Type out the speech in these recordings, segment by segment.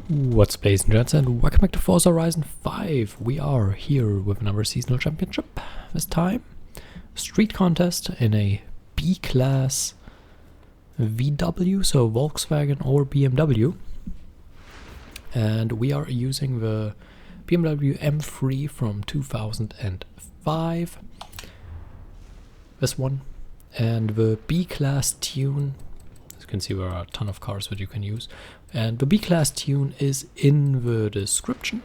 What's up, ladies and gents, and welcome back to Forza Horizon 5. We are here with another seasonal championship. This time, street contest in a B-class VW, so Volkswagen or BMW. And we are using the BMW M3 from 2005. This one. And the B-class tune. As you can see, there are a ton of cars that you can use. And the B-class tune is in the description,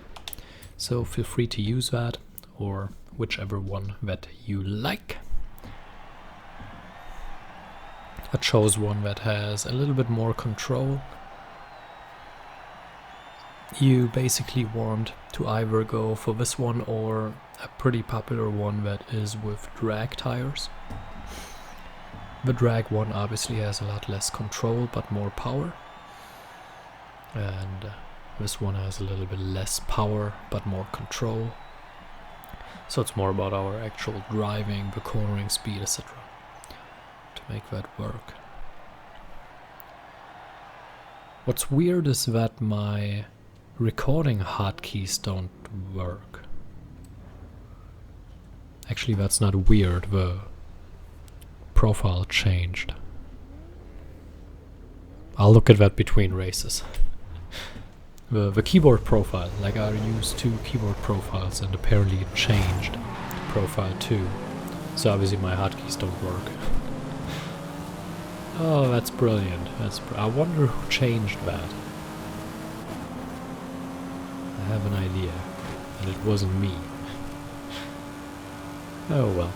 so feel free to use that, or whichever one that you like. I chose one that has a little bit more control. You basically want to either go for this one or a pretty popular one that is with drag tires. The drag one obviously has a lot less control but more power. And this one has a little bit less power but more control. So it's more about our actual driving, the cornering speed, etc. to make that work. What's weird is that my recording hotkeys don't work. Actually, that's not weird, the profile changed. I'll look at that between races. The keyboard profile, like I used two keyboard profiles and apparently it changed to profile 2. So obviously my hotkeys don't work. Oh, that's brilliant. I wonder who changed that. I have an idea. And it wasn't me. Oh well.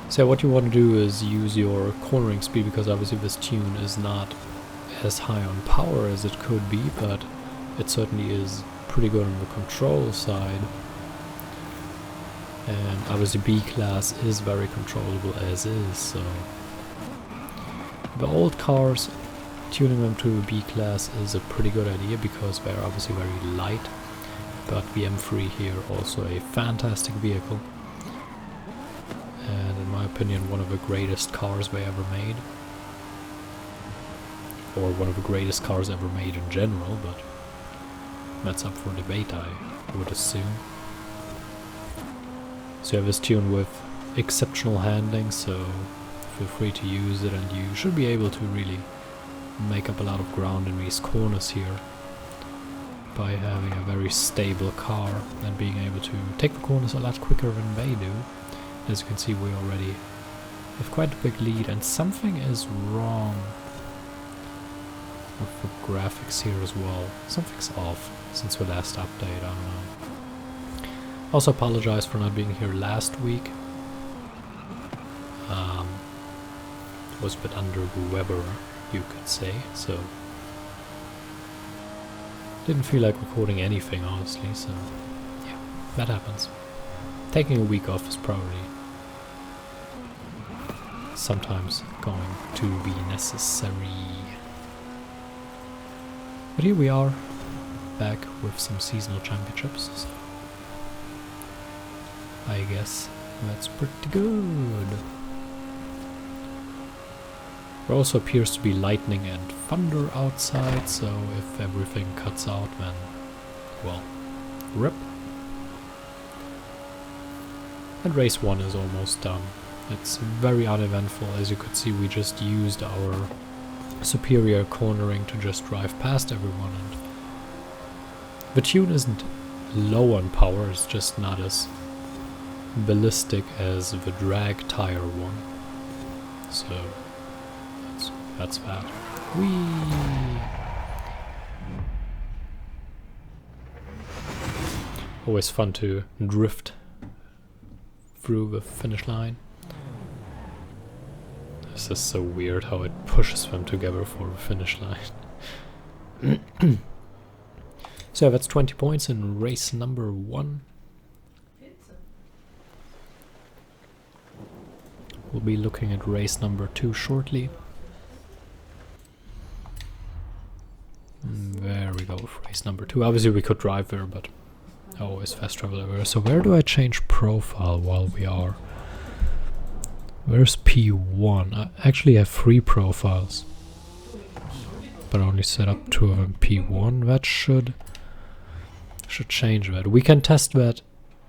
So what you want to do is use your cornering speed, because obviously this tune is not as high on power as it could be, but it certainly is pretty good on the control side. And obviously B-class is very controllable as is, so the old cars, tuning them to B-class is a pretty good idea because they're obviously very light, but the M3 here also a fantastic vehicle. And in my opinion, one of the greatest cars they ever made. Or one of the greatest cars ever made in general, but that's up for debate, I would assume. So you have this tune with exceptional handling, so feel free to use it, and you should be able to really make up a lot of ground in these corners here by having a very stable car and being able to take the corners a lot quicker than they do. As you can see, we already have quite a big lead, and something is wrong with the graphics here as well. Something's off since the last update, I don't know. Also apologize for not being here last week. Was a bit under the weather, you could say, so didn't feel like recording anything, honestly, so yeah, that happens. Taking a week off is probably sometimes going to be necessary. But here we are, back with some seasonal championships, so I guess that's pretty good. There also appears to be lightning and thunder outside, so if everything cuts out, then, well, rip. And race 1 is almost done. It's very uneventful. As you could see, we just used our superior cornering to just drive past everyone, and the tune isn't low on power, it's just not as ballistic as the drag tire one. So that's that. Whee! Always fun to drift through the finish line. This is so weird how it pushes them together for the finish line. So that's 20 points in race number 1. We'll be looking at race number 2 shortly. There we go with race number 2. Obviously we could drive there, but I always fast travel everywhere. So where do I change profile while we are? Where's P1? I actually have 3 profiles. but only set up to MP1. That should change that. We can test that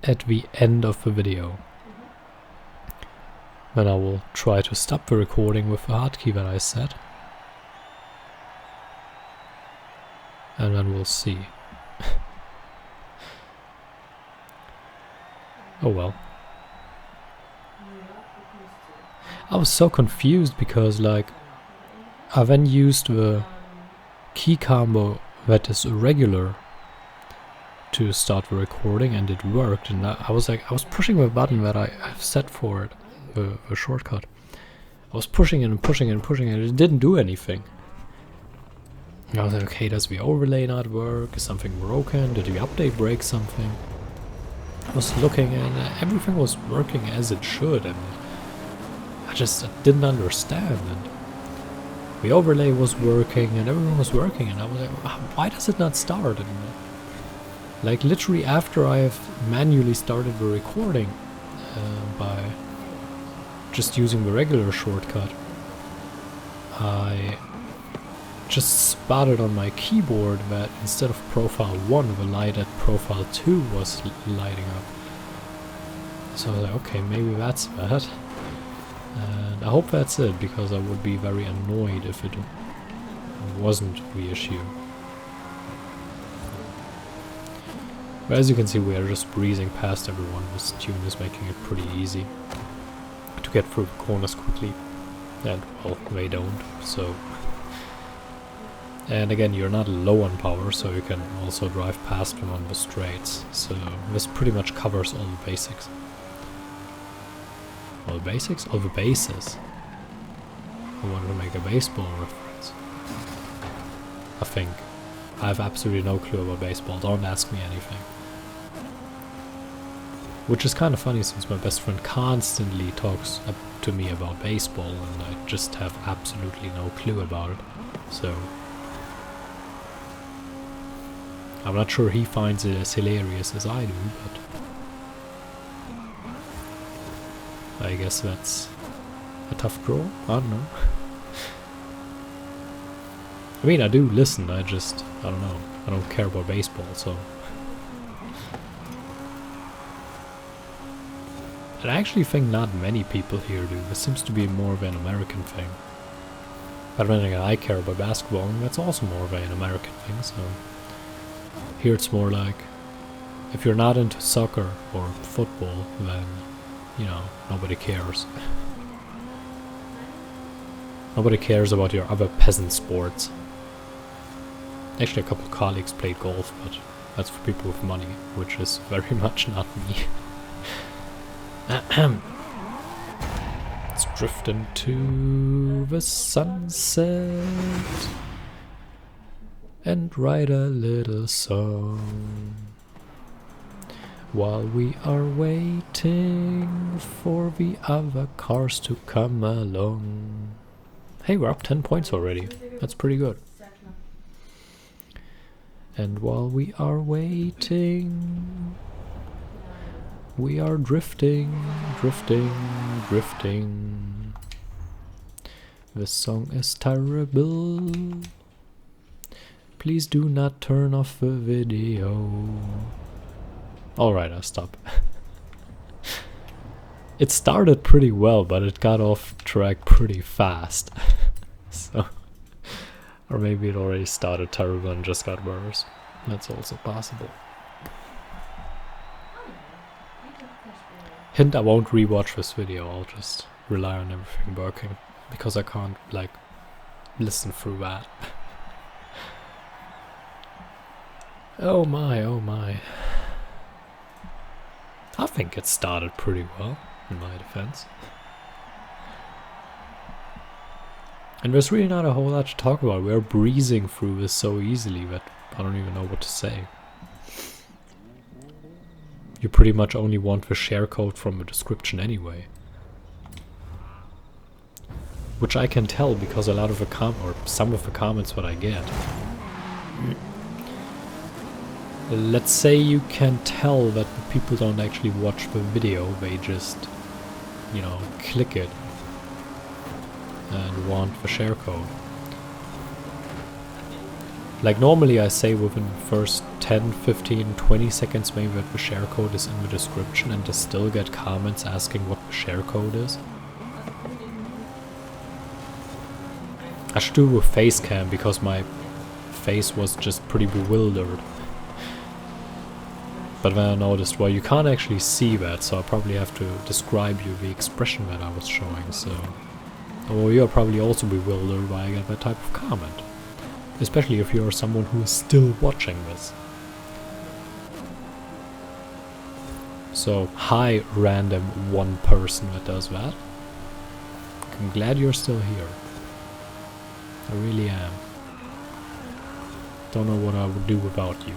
at the end of the video. Then I will try to stop the recording with the hotkey that I set. And then we'll see. Oh well. I was so confused because like I then used the key combo that is regular to start the recording and it worked, and I was pushing the button that I've set for it, the shortcut. I was pushing it and pushing it and pushing it, it didn't do anything. And I was like, okay, does the overlay not work? Is something broken? Did the update break something? I was looking and everything was working as it should, and I didn't understand. And the overlay was working and everything was working, and I was like, why does it not start? And like literally after I have manually started the recording by just using the regular shortcut, I just spotted on my keyboard that instead of profile 1, the light at profile 2 was lighting up. So I was like, okay, maybe that's that. And I hope that's it, because I would be very annoyed if it wasn't the issue. But as you can see, we are just breezing past everyone. This tune is making it pretty easy to get through the corners quickly. And, well, they don't, so... And again, you're not low on power, so you can also drive past them on the straights. So this pretty much covers all the basics. All the basics? All the bases. I wanted to make a baseball reference. I think. I have absolutely no clue about baseball, don't ask me anything. Which is kind of funny, since my best friend constantly talks to me about baseball and I just have absolutely no clue about it. So I'm not sure he finds it as hilarious as I do, but I guess that's a tough draw. I don't know. I mean, I do listen, I don't know. I don't care about baseball, so... And I actually think not many people here do. This seems to be more of an American thing. But then again, I care about basketball, and that's also more of an American thing, so... Here it's more like, if you're not into soccer or football, then, you know, nobody cares. Nobody cares about your other peasant sports. Actually, a couple of colleagues played golf, but that's for people with money, which is very much not me. Let's drift into the sunset and write a little song while we are waiting for the other cars to come along. Hey, we're up 10 points already. That's pretty good. And while we are waiting, we are drifting, drifting, drifting. This song is terrible. Please do not turn off the video. Alright, I'll stop. It started pretty well, but it got off track pretty fast. So, or maybe it already started terrible and just got worse. That's also possible. Hint, I won't rewatch this video, I'll just rely on everything working, because I can't, like, listen through that. Oh my, oh my. I think it started pretty well, in my defense. And there's really not a whole lot to talk about. We're breezing through this so easily that I don't even know what to say. You pretty much only want the share code from the description anyway. Which I can tell because a lot of the some of the comments that I get. Let's say you can tell that the people don't actually watch the video, they just, you know, click it and want the share code. Like normally I say within the first 10, 15, 20 seconds maybe that the share code is in the description, and to still get comments asking what the share code is. I should do a face cam because my face was just pretty bewildered. But then I noticed, well, you can't actually see that, so I probably have to describe you the expression that I was showing, so... Well, you're probably also bewildered by that type of comment. Especially if you're someone who is still watching this. So, hi random one person that does that. I'm glad you're still here. I really am. Don't know what I would do without you.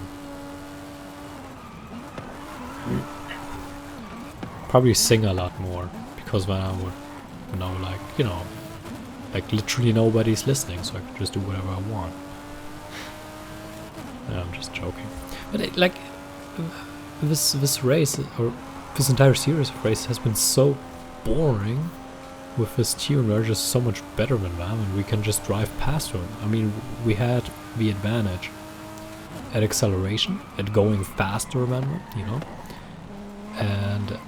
Probably sing a lot more, because then I would know, like, you know, like literally nobody's listening, so I could just do whatever I want. No, I'm just joking. But it, like, this race, or this entire series of races has been so boring with this tune. We're just so much better than them, and we can just drive past them. I mean, we had the advantage at acceleration, at going faster than them, you know? And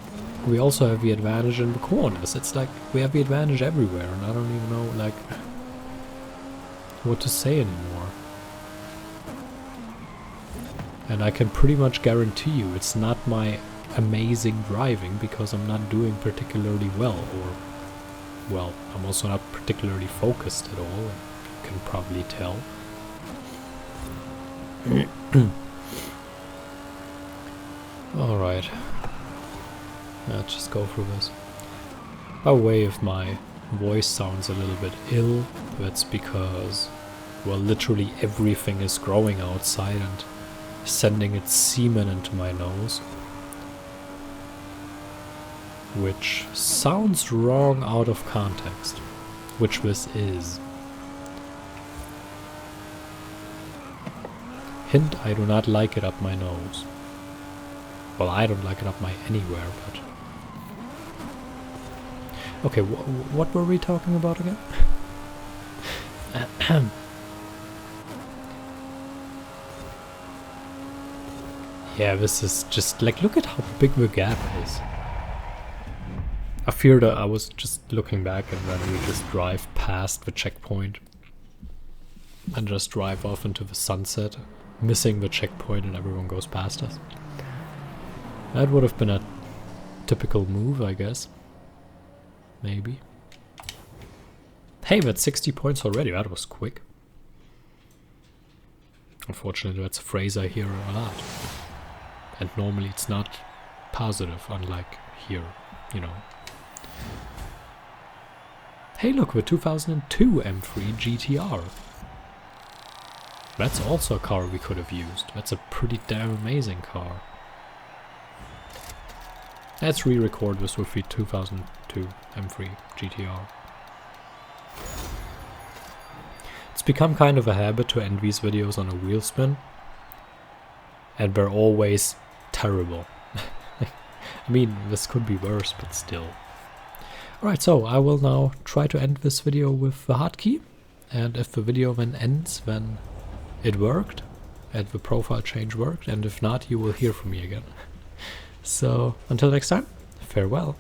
we also have the advantage in the corners. It's like, we have the advantage everywhere, and I don't even know, like, what to say anymore. And I can pretty much guarantee you it's not my amazing driving, because I'm not doing particularly well, or, well, I'm also not particularly focused at all, and you can probably tell. Alright. Let's just go through this. By the way, if my voice sounds a little bit ill, that's because, well, literally everything is growing outside and sending its semen into my nose. Which sounds wrong out of context, which this is. Hint, I do not like it up my nose. Well, I don't like it up my anywhere, but... Okay, what were we talking about again? Yeah, this is just, like, look at how big the gap is. I fear that I was just looking back and then we just drive past the checkpoint and just drive off into the sunset, missing the checkpoint, and everyone goes past us. That would have been a typical move, I guess. Maybe. Hey, that's 60 points already. That was quick. Unfortunately, that's a phrase I hear a lot. And normally it's not positive, unlike here, you know. Hey, look, the 2002 M3 GTR. That's also a car we could have used. That's a pretty damn amazing car. Let's re-record this with the 2002 M3 GTR. It's become kind of a habit to end these videos on a wheel spin. And they're always terrible. I mean, this could be worse, but still. Alright, so I will now try to end this video with the hotkey. And if the video then ends, then it worked. And the profile change worked. And if not, you will hear from me again. So, until next time, farewell.